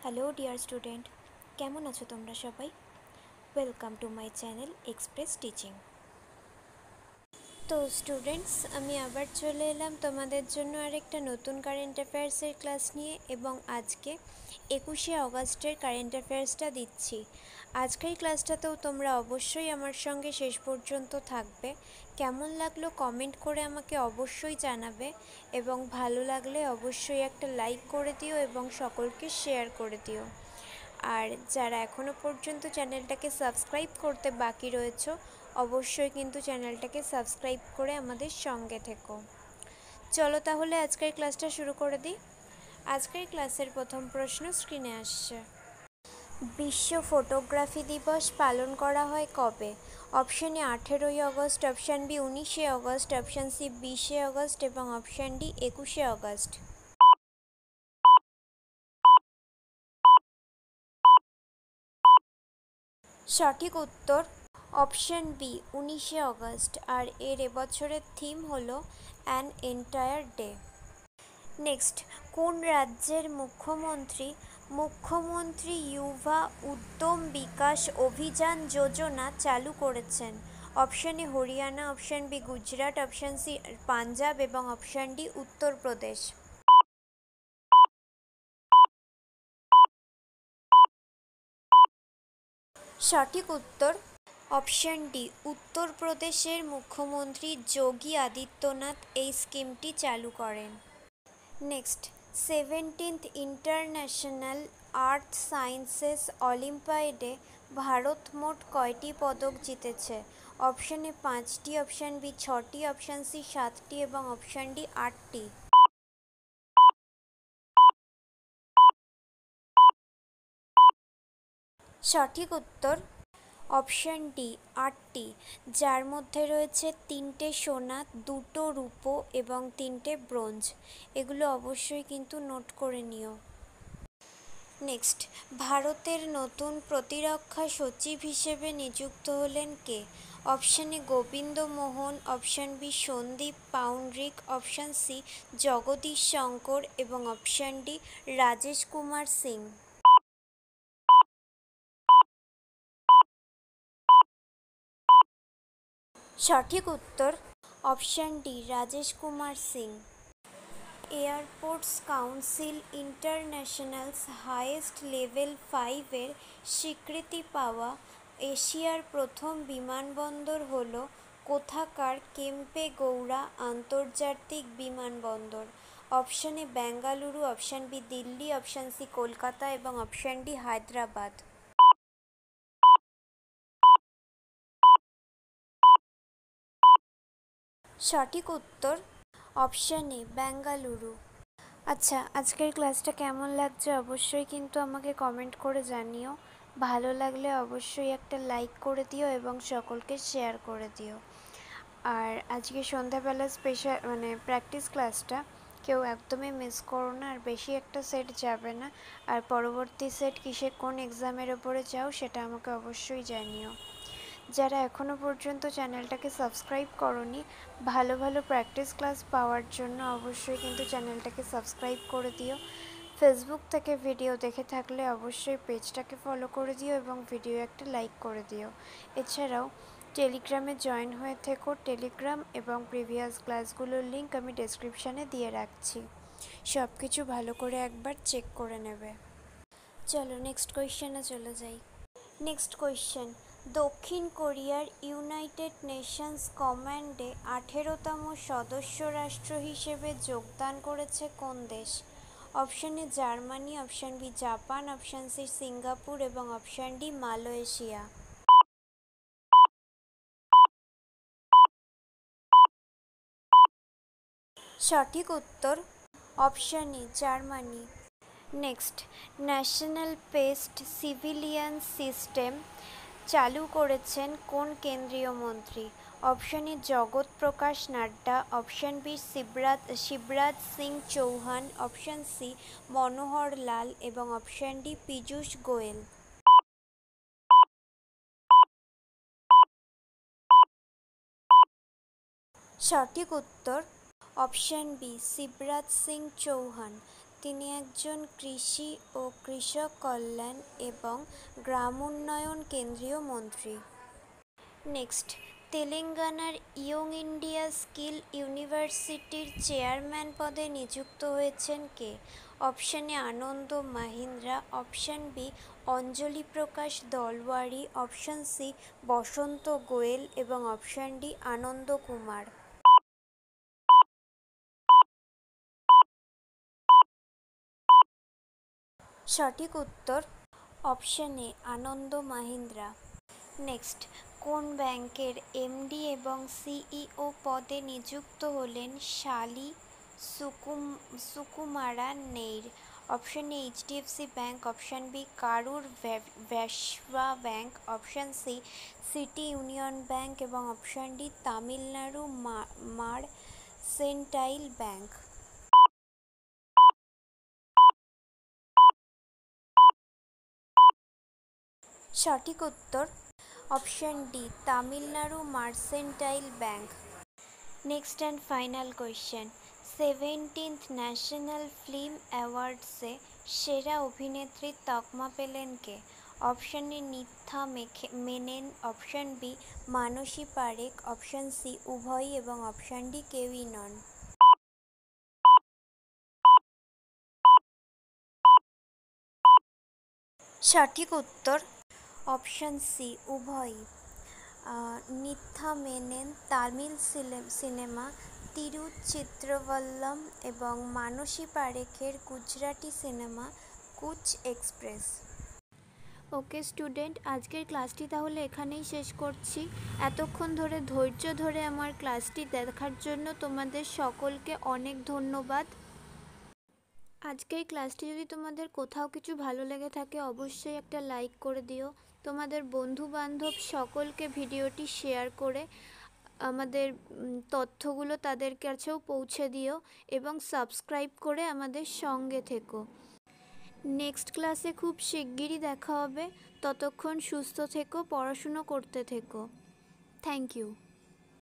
Hello dear student, কেমন আছো তোমরা সবাই? Welcome to my channel express teaching. তো স্টুডেন্টস, আমি আবার চলে এলাম তোমাদের জন্য আরেকটা নতুন কারেন্ট অ্যাফেয়ার্সের ক্লাস নিয়ে, এবং আজকে 21শে অগাস্টের কারেন্ট অ্যাফেয়ার্সটা দিচ্ছি। আজকের ক্লাসটাতেও তোমরা অবশ্যই আমার সঙ্গে শেষ পর্যন্ত থাকবে। কেমন লাগলো কমেন্ট করে আমাকে অবশ্যই জানাবে, এবং ভালো লাগলে অবশ্যই একটা লাইক করে দিও এবং সকলকে শেয়ার করে দিও। আর যারা এখনও পর্যন্ত চ্যানেলটাকে সাবস্ক্রাইব করতে বাকি রয়েছে, অবশ্যই কিন্তু চ্যানেলটাকে সাবস্ক্রাইব করে আমাদের সঙ্গে থেকো। চলো তাহলে আজকের ক্লাসটা শুরু করে দিই। আজকের ক্লাসের প্রথম প্রশ্ন স্ক্রিনে আসছে। বিশ্ব ফটোগ্রাফি দিবস পালন করা হয় কবে? অপশান এ 18ই আগস্ট, অপশান বি 19শে আগস্ট, অপশান সি 20শে আগস্ট এবং অপশান ডি 21শে আগস্ট। সঠিক উত্তর অপশান বি 19শে আগস্ট। আর এবছরের থিম হলো অ্যান এন্টায়ার ডে। নেক্সট, কোন রাজ্যের মুখ্যমন্ত্রী ইউভা উদ্যম বিকাশ অভিযান যোজনা চালু করেছেন? Option A Haryana, option B Gujarat, option C Punjab এবং অপশান ডি উত্তরপ্রদেশ। সঠিক উত্তর অপশান ডি উত্তরপ্রদেশের মুখ্যমন্ত্রী যোগী আদিত্যনাথ এই স্কিমটি চালু করেন। নেক্সট, 17th ইন্টারন্যাশনাল আর্থ সায়েন্সেস অলিম্পিয়াডে ভারত মোট কয়টি পদক জিতেছে? অপশান এ 5টি, অপশান বি 6টি, অপশান সি 7টি এবং অপশান ডি 8টি। সঠিক উত্তর অপশান ডি 8টি, যার মধ্যে রয়েছে 3টে সোনা, 2টো রূপো এবং 3টে ব্রোঞ্জ। এগুলো অবশ্যই কিন্তু নোট করে নিও। নেক্সট, ভারতের নতুন প্রতিরক্ষা সচিব হিসেবে নিযুক্ত হলেন কে? Option A Govind Mohan, option B Sandeep Poundrik, option C Jagdish Shankar এবং অপশান ডি রাজেশ কুমার সিং। সঠিক উত্তর option D Rajesh Kumar Singh. Airports Council International's highest level 5-এর স্বীকৃতি পাওয়া এশিয়ার প্রথম বিমানবন্দর হল কোথাকার কেম্পেগৌড়া আন্তর্জাতিক বিমানবন্দর? Option A Bengaluru, option B Delhi, option C Kolkata এবং অপশান ডি হায়দ্রাবাদ। সঠিক উত্তর অপশান এ বেঙ্গালুরু। আচ্ছা, আজকের ক্লাসটা কেমন লাগছে অবশ্যই কিন্তু আমাকে কমেন্ট করে জানিও। ভালো লাগলে অবশ্যই একটা লাইক করে দিও এবং সকলকে শেয়ার করে দিও। আর আজকে সন্ধ্যাবেলা স্পেশাল প্র্যাকটিস ক্লাসটা কেউ একদমই মিস করো না, আর বেশি একটা সেট যাবে না। আর পরবর্তী সেট কোন এক্সামের ওপরে চাও সেটা আমাকে অবশ্যই জানিও। যারা এখনও পর্যন্ত চ্যানেলটাকে সাবস্ক্রাইব করোনি, ভালো ভালো প্র্যাকটিস ক্লাস পাওয়ার জন্য অবশ্যই কিন্তু চ্যানেলটাকে সাবস্ক্রাইব করে দিও। ফেসবুক থেকে ভিডিও দেখে থাকলে অবশ্যই পেজটাকে ফলো করে দিও এবং ভিডিও একটা লাইক করে দিও। এছাড়াও টেলিগ্রামে জয়েন হয়ে থেকো। টেলিগ্রাম এবং প্রিভিয়াস ক্লাসগুলোর লিঙ্ক আমি ডেসক্রিপশানে দিয়ে রাখছি। সব কিছু ভালো করে একবার চেক করে নেবে। চলো নেক্সট কোয়েশ্চেনে চলে যাই। নেক্সট কোয়েশ্চেন, দক্ষিণ কোরিয়ার ইউনাইটেড নেশনস কমান্ডে 18তম সদস্য রাষ্ট্র হিসেবে যোগদান করেছে কোন দেশ? Option A Germany, option B Japan, option C Singapore এবং অপশান ডি মালয়েশিয়া। সঠিক উত্তর option A Germany. Next, national pest surveillance system চালু করেছেন কোন কেন্দ্রীয় মন্ত্রী? Option A Jagat Prakash Nadda, option B Shivraj Singh Chouhan, option C Manohar Lal এবং অপশান ডি পীযূষ গোয়েল। সঠিক উত্তর অপশান বি শিবরাজ সিং চৌহান। তিনি একজন কৃষি ও কৃষক কল্যাণ এবং গ্রাম উন্নয়ন কেন্দ্রীয় মন্ত্রী। নেক্সট, তেলেঙ্গানার ইয়ং ইন্ডিয়া স্কিল ইউনিভার্সিটির চেয়ারম্যান পদে নিযুক্ত হয়েছেন কে? Option A Anand Mahindra, option B Anjali Prakash Dalwari, option C Basant Goel এবং অপশন ডি আনন্দ কুমার। সঠিক উত্তর option A Anand Mahindra. Next, কোন ব্যাংকের এমডি এবং সিইও পদে নিযুক্ত হলেন Salee Sukumaran Nair? Option A HDFC Bank, option B Karur Vysya Bank, option C City Union Bank এবং option D Tamil Nadu Mercantile Bank. সঠিক উত্তর option D Tamil Nadu Mercantile Bank. Next and final question, 17th national film অ্যাওয়ার্ডসে সেরা অভিনেত্রীর তকমা পেলেন কে? Option A Nithya Menen, option B Mansi Parekh, option C উভয়ই এবং অপশন ডি কেউই নন। সঠিক উত্তর অপশন সি উভয়ই। নিত্যা মেনন তামিল সিনেমা তিরুচিত্রবল্লম এবং মানসী পারেখের গুজরাটি সিনেমা কুচ এক্সপ্রেস। ওকে স্টুডেন্ট, আজকের ক্লাসটি তাহলে এখানেই শেষ করছি। এতক্ষণ ধরে ধৈর্য ধরে আমার ক্লাসটি দেখার জন্য তোমাদের সকলকে অনেক ধন্যবাদ। আজকের ক্লাসটি যদি তোমাদের কোথাও কিছু ভালো লেগে থাকে অবশ্যই একটা লাইক করে দিও। তোমাদের বন্ধু বান্ধব সকলকে ভিডিওটি শেয়ার করে আমাদের তথ্যগুলো তাদের কাছেও পৌঁছে দিও এবং সাবস্ক্রাইব করে আমাদের সঙ্গে থেকো। নেক্সট ক্লাসে খুব শিগগিরই দেখা হবে। ততক্ষণ সুস্থ থেকো, পড়াশুনো করতে থেকো। Thank you.